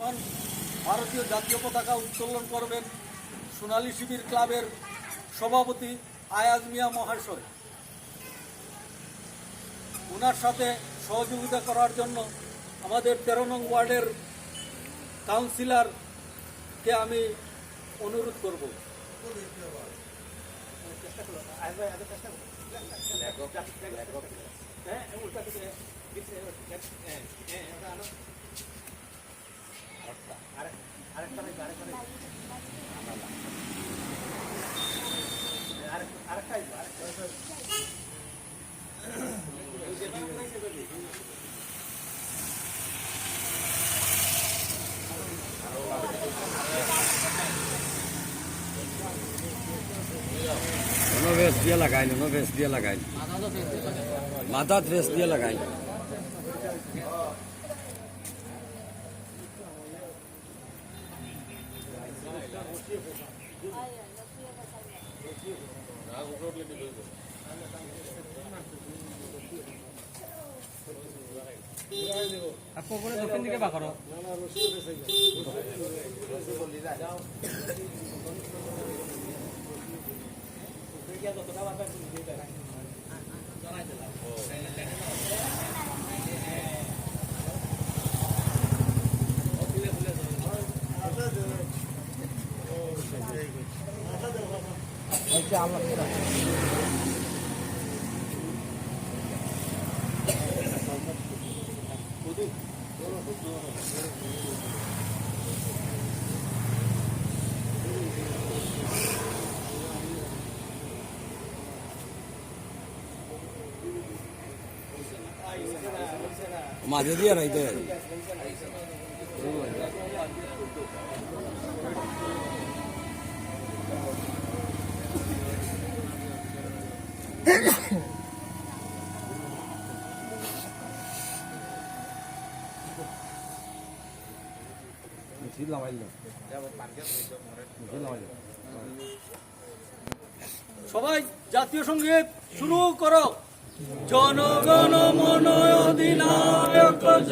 ভারতীয় জাতীয় পতাকা উত্তোলন করবেন সোনালী শিবির ক্লাবের সভাপতি আয়াজ মিয়া মহাশয়। ওনার সাথে সহযোগিতা করার জন্য আমাদের 13 নং ওয়ার্ডের কাউন্সিলরকে আমি অনুরোধ করব। ভেস দিয়ে লাগাই, ভেস দিয়ে লাগাই, মাথা ভেস দিয়ে লাগাই। দক্ষিণ দিকে বা করো মাঝে দিয়ে রাইতে সবাই জাতীয় সঙ্গীত শুরু করো। জনগণ মন অধিনায়ক।